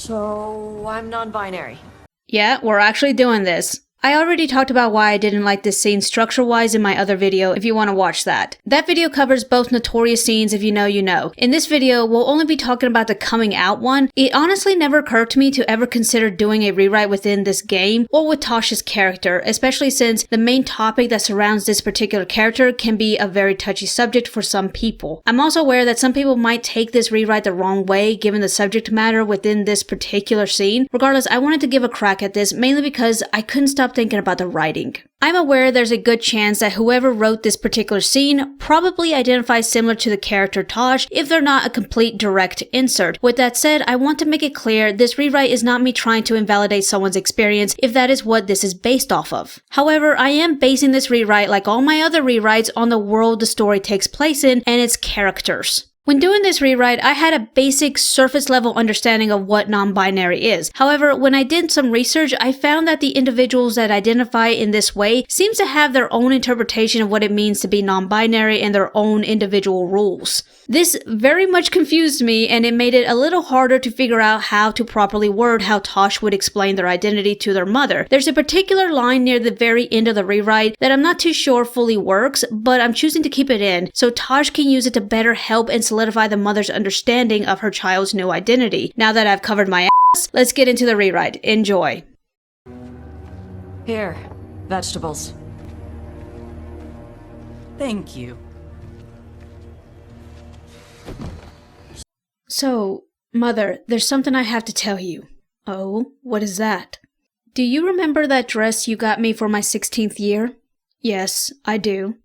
So, I'm non-binary. Yeah, we're actually doing this. I already talked about why I didn't like this scene structure-wise in my other video if you want to watch that. That video covers both notorious scenes. If you know, you know. In this video, we'll only be talking about the coming out one. It honestly never occurred to me to ever consider doing a rewrite within this game or with Tosh's character, especially since the main topic that surrounds this particular character can be a very touchy subject for some people. I'm also aware that some people might take this rewrite the wrong way given the subject matter within this particular scene. Regardless, I wanted to give a crack at this mainly because I couldn't stop thinking about the writing. I'm aware there's a good chance that whoever wrote this particular scene probably identifies similar to the character Tosh if they're not a complete direct insert. With that said, I want to make it clear this rewrite is not me trying to invalidate someone's experience if that is what this is based off of. However, I am basing this rewrite, like all my other rewrites, on the world the story takes place in and its characters. When doing this rewrite, I had a basic surface level understanding of what non-binary is. However, when I did some research, I found that the individuals that identify in this way seems to have their own interpretation of what it means to be non-binary and their own individual rules. This very much confused me, and it made it a little harder to figure out how to properly word how Tosh would explain their identity to their mother. There's a particular line near the very end of the rewrite that I'm not too sure fully works, but I'm choosing to keep it in so Tosh can use it to better help and solidify the mother's understanding of her child's new identity. Now that I've covered my ass, let's get into the rewrite. Enjoy. Here, vegetables. Thank you. So, Mother, there's something I have to tell you. Oh, what is that? Do you remember that dress you got me for my 16th year? Yes, I do.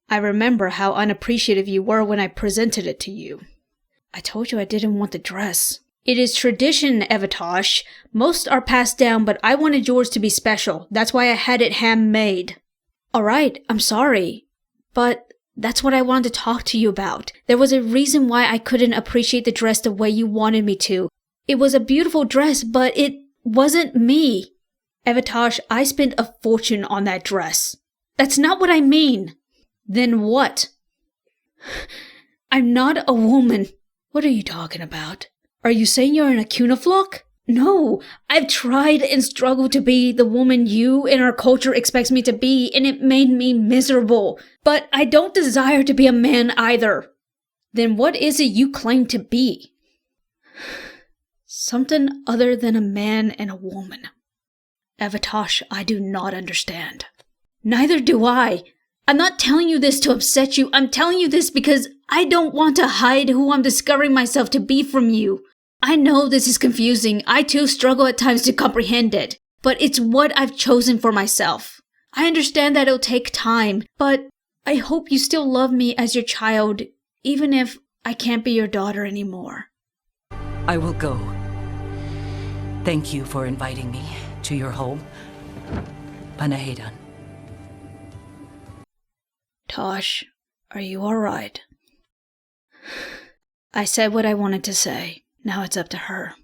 I remember how unappreciative you were when I presented it to you. I told you I didn't want the dress. It is tradition, Evatosh. Most are passed down, but I wanted yours to be special. That's why I had it handmade. Alright, I'm sorry. But that's what I wanted to talk to you about. There was a reason why I couldn't appreciate the dress the way you wanted me to. It was a beautiful dress, but it wasn't me. Evatosh, I spent a fortune on that dress. That's not what I mean. Then what? I'm not a woman. What are you talking about? Are you saying you're an Acunaflock? No, I've tried and struggled to be the woman you and our culture expects me to be, and it made me miserable. But I don't desire to be a man either. Then what is it you claim to be? Something other than a man and a woman. Evatosh, I do not understand. Neither do I. I'm not telling you this to upset you. I'm telling you this because I don't want to hide who I'm discovering myself to be from you. I know this is confusing. I too struggle at times to comprehend it. But it's what I've chosen for myself. I understand that it'll take time, but I hope you still love me as your child, even if I can't be your daughter anymore. I will go. Thank you for inviting me to your home. Panahedan. Tosh, are you alright? I said what I wanted to say. Now it's up to her.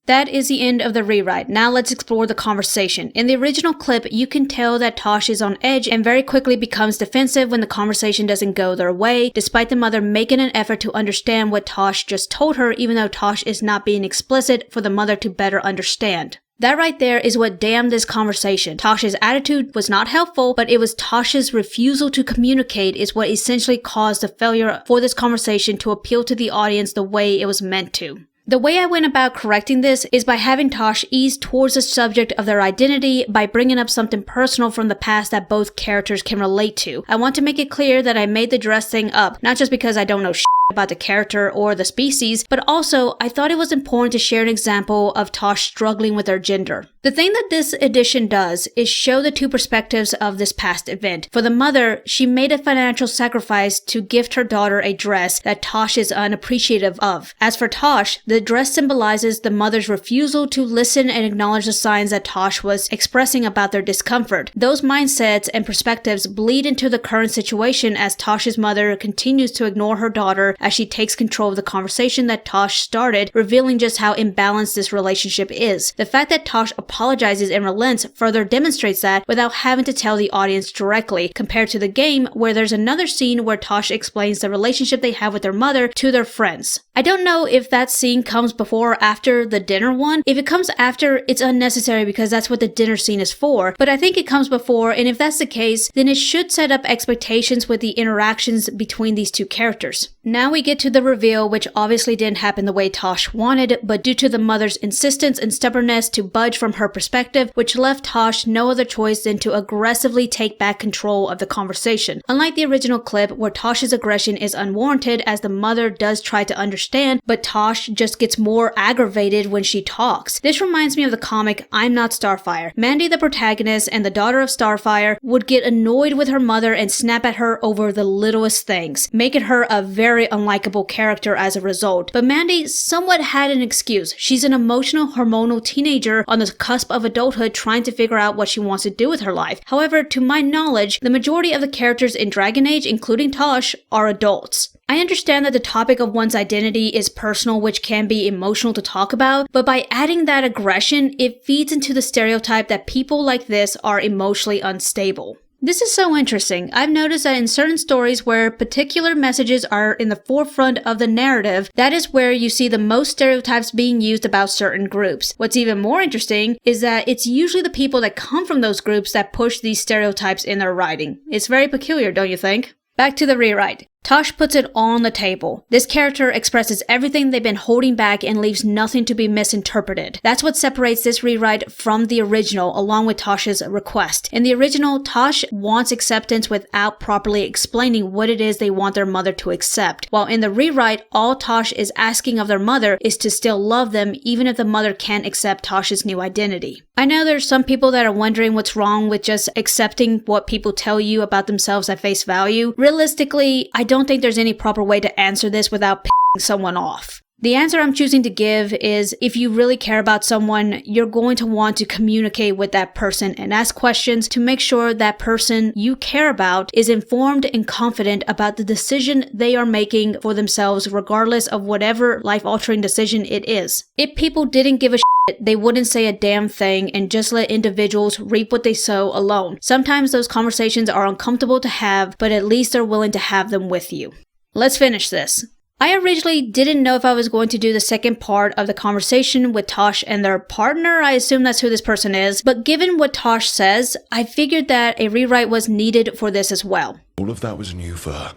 That is the end of the rewrite. Now let's explore the conversation. In the original clip, you can tell that Tosh is on edge and very quickly becomes defensive when the conversation doesn't go their way, despite the mother making an effort to understand what Tosh just told her, even though Tosh is not being explicit for the mother to better understand. That right there is what damned this conversation. Tosh's attitude was not helpful, but it was Tosh's refusal to communicate is what essentially caused the failure for this conversation to appeal to the audience the way it was meant to. The way I went about correcting this is by having Tosh ease towards the subject of their identity by bringing up something personal from the past that both characters can relate to. I want to make it clear that I made the dress thing up, not just because I don't know shit about the character or the species, but also I thought it was important to share an example of Tosh struggling with her gender. The thing that this edition does is show the two perspectives of this past event. For the mother, she made a financial sacrifice to gift her daughter a dress that Tosh is unappreciative of. As for Tosh, the dress symbolizes the mother's refusal to listen and acknowledge the signs that Tosh was expressing about their discomfort. Those mindsets and perspectives bleed into the current situation as Tosh's mother continues to ignore her daughter as she takes control of the conversation that Tosh started, revealing just how imbalanced this relationship is. The fact that Tosh apologizes and relents further demonstrates that without having to tell the audience directly, compared to the game where there's another scene where Tosh explains the relationship they have with their mother to their friends. I don't know if that scene comes before or after the dinner one. If it comes after, it's unnecessary because that's what the dinner scene is for, but I think it comes before, and if that's the case, then it should set up expectations with the interactions between these two characters. Now we get to the reveal, which obviously didn't happen the way Tosh wanted, but due to the mother's insistence and stubbornness to budge from her perspective, which left Tosh no other choice than to aggressively take back control of the conversation. Unlike the original clip, where Tosh's aggression is unwarranted as the mother does try to understand, but Tosh just gets more aggravated when she talks. This reminds me of the comic I'm Not Starfire. Mandy, the protagonist and the daughter of Starfire, would get annoyed with her mother and snap at her over the littlest things, making her a very unlikable character as a result. But Mandy somewhat had an excuse. She's an emotional, hormonal teenager on the cusp of adulthood trying to figure out what she wants to do with her life. However, to my knowledge, the majority of the characters in Dragon Age, including Tosh, are adults. I understand that the topic of one's identity is personal, which can be emotional to talk about, but by adding that aggression, it feeds into the stereotype that people like this are emotionally unstable. This is so interesting. I've noticed that in certain stories where particular messages are in the forefront of the narrative, that is where you see the most stereotypes being used about certain groups. What's even more interesting is that it's usually the people that come from those groups that push these stereotypes in their writing. It's very peculiar, don't you think? Back to the rewrite. Tosh puts it all on the table. This character expresses everything they've been holding back and leaves nothing to be misinterpreted. That's what separates this rewrite from the original, along with Tosh's request. In the original, Tosh wants acceptance without properly explaining what it is they want their mother to accept, while in the rewrite, all Tosh is asking of their mother is to still love them even if the mother can't accept Tosh's new identity. I know there's some people that are wondering what's wrong with just accepting what people tell you about themselves at face value. Realistically, I don't think there's any proper way to answer this without pissing someone off. The answer I'm choosing to give is if you really care about someone, you're going to want to communicate with that person and ask questions to make sure that person you care about is informed and confident about the decision they are making for themselves, regardless of whatever life-altering decision it is. If people didn't give a shit, they wouldn't say a damn thing and just let individuals reap what they sow alone. Sometimes those conversations are uncomfortable to have, but at least they're willing to have them with you. Let's finish this. I originally didn't know if I was going to do the second part of the conversation with Tosh and their partner. I assume that's who this person is. But given what Tosh says, I figured that a rewrite was needed for this as well. All of that was new for her.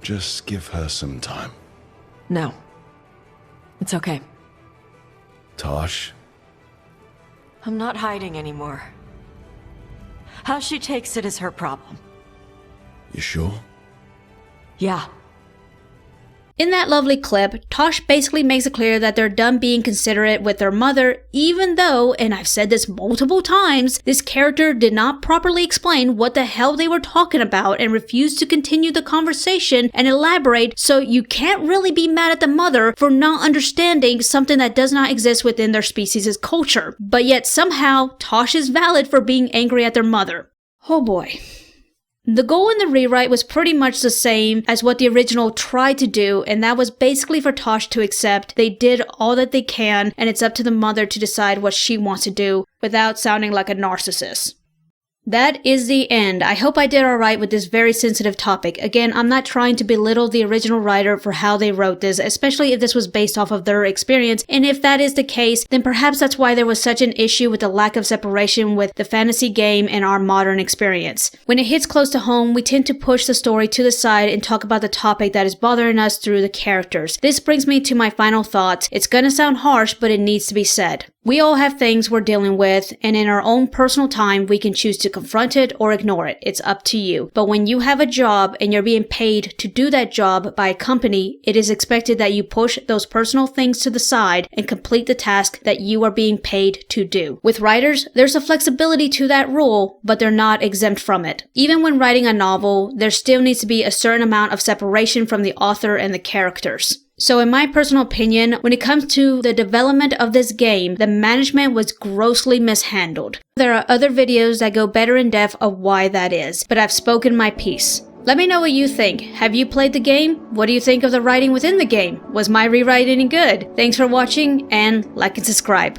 Just give her some time. No. It's okay. Tosh? I'm not hiding anymore. How she takes it is her problem. You sure? Yeah. In that lovely clip, Tosh basically makes it clear that they're done being considerate with their mother, even though, and I've said this multiple times, this character did not properly explain what the hell they were talking about and refused to continue the conversation and elaborate, so you can't really be mad at the mother for not understanding something that does not exist within their species' culture. But yet somehow, Tosh is valid for being angry at their mother. Oh boy. The goal in the rewrite was pretty much the same as what the original tried to do, and that was basically for Tosh to accept they did all that they can, and it's up to the mother to decide what she wants to do without sounding like a narcissist. That is the end. I hope I did alright with this very sensitive topic. Again, I'm not trying to belittle the original writer for how they wrote this, especially if this was based off of their experience, and if that is the case, then perhaps that's why there was such an issue with the lack of separation with the fantasy game and our modern experience. When it hits close to home, we tend to push the story to the side and talk about the topic that is bothering us through the characters. This brings me to my final thoughts. It's gonna sound harsh, but it needs to be said. We all have things we're dealing with, and in our own personal time, we can choose to confront it or ignore it. It's up to you. But when you have a job and you're being paid to do that job by a company, it is expected that you push those personal things to the side and complete the task that you are being paid to do. With writers, there's a flexibility to that rule, but they're not exempt from it. Even when writing a novel, there still needs to be a certain amount of separation from the author and the characters. So in my personal opinion, when it comes to the development of this game, the management was grossly mishandled. There are other videos that go better in depth of why that is, but I've spoken my piece. Let me know what you think. Have you played the game? What do you think of the writing within the game? Was my rewrite any good? Thanks for watching, and like and subscribe.